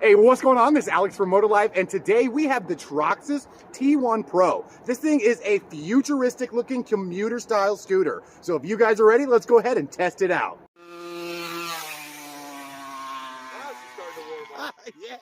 Hey, what's going on? This is Alex from Moto Life, and today we have the Troxus T1 Pro. This thing is a futuristic looking commuter style scooter. So if you guys are ready, let's go ahead and test it out. Yeah.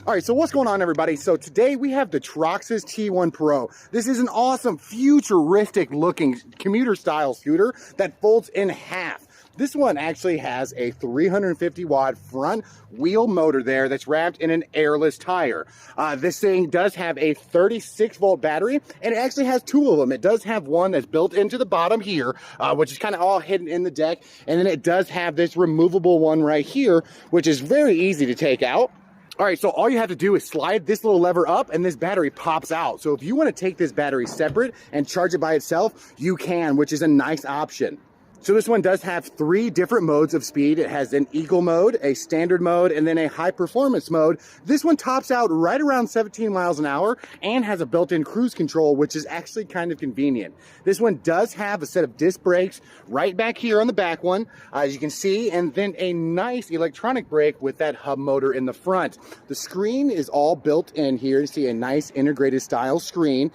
All right, so what's going on, everybody? So today we have the Troxus T1 Pro. This is an awesome futuristic looking commuter style scooter that folds in half. This one actually has a 350 watt front wheel motor there that's wrapped in an airless tire. This thing does have a 36 volt battery, and it actually has two of them. It does have one that's built into the bottom here, which is kind of all hidden in the deck. And then it does have this removable one right here, which is very easy to take out. All right, so all you have to do is slide this little lever up and this battery pops out. So if you want to take this battery separate and charge it by itself, you can, which is a nice option. So this one does have 3 different modes of speed. It has an eco mode, a standard mode, and then a high performance mode. This one tops out right around 17 miles an hour and has a built-in cruise control, which is actually kind of convenient. This one does have a set of disc brakes right back here on the back one, as you can see, and then a nice electronic brake with that hub motor in the front. The screen is all built in here. You see a nice integrated style screen.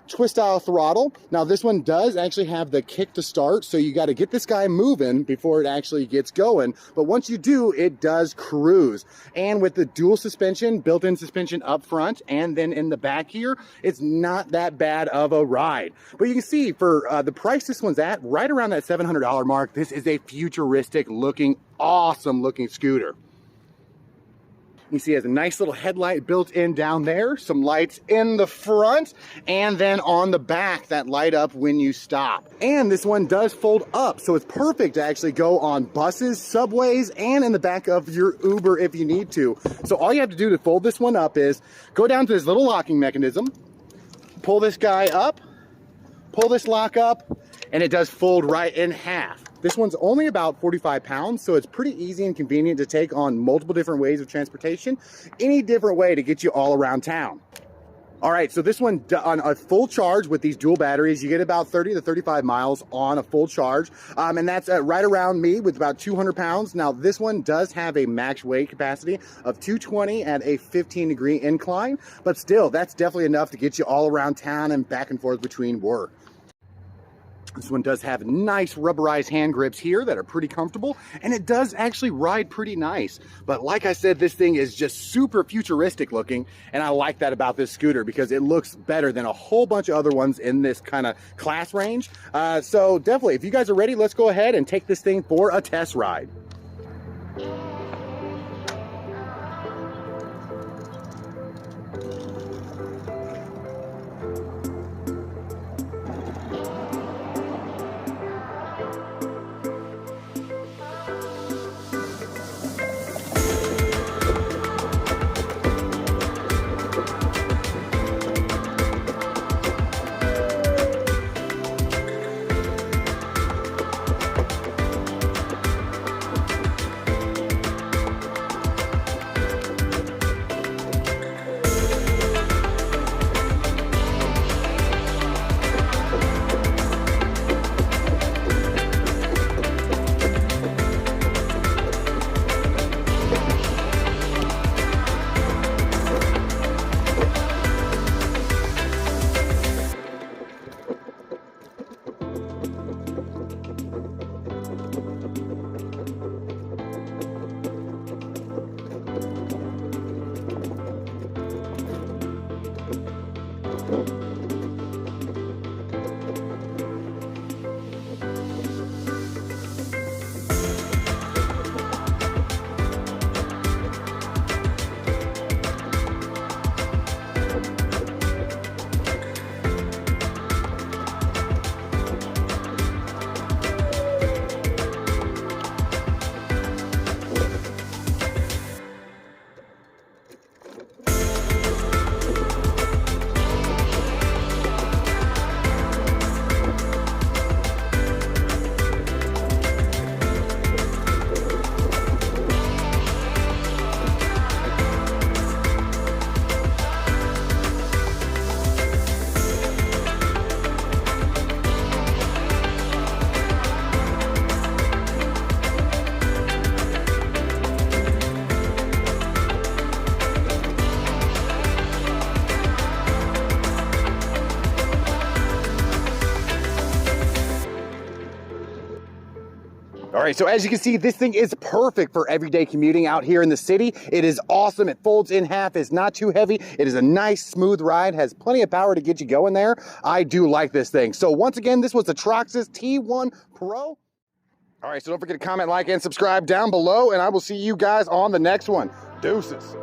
Twist style throttle. Now this one does actually have the kick to start, so you got to get this guy moving before it actually gets going, but once you do, it does cruise. And with the dual suspension, built-in suspension up front and then in the back here, it's not that bad of a ride. But you can see for the price this one's at, right around that $700 mark, this is a futuristic looking, awesome looking scooter. You see it has a nice little headlight built in down there, some lights in the front, and then on the back that light up when you stop. And this one does fold up, so it's perfect to actually go on buses, subways, and in the back of your Uber if you need to. So all you have to do to fold this one up is go down to this little locking mechanism, pull this guy up, pull this lock up, and it does fold right in half. This one's only about 45 pounds, so it's pretty easy and convenient to take on multiple different ways of transportation, any different way to get you all around town. All right, so this one on a full charge with these dual batteries, you get about 30 to 35 miles on a full charge, and that's right around me with about 200 pounds. Now, this one does have a max weight capacity of 220 at a 15-degree incline, but still, that's definitely enough to get you all around town and back and forth between work. This one does have nice rubberized hand grips here that are pretty comfortable, and it does actually ride pretty nice. But like I said, this thing is just super futuristic looking, and I like that about this scooter because it looks better than a whole bunch of other ones in this kind of class range. So definitely, if you guys are ready, let's go ahead and take this thing for a test ride. All right, so as you can see, this thing is perfect for everyday commuting out here in the city. It is awesome. It folds in half. It's not too heavy. It is a nice, smooth ride. Has plenty of power to get you going there. I do like this thing. So once again, this was the Troxus T1 Pro. All right, so don't forget to comment, like, and subscribe down below, and I will see you guys on the next one. Deuces.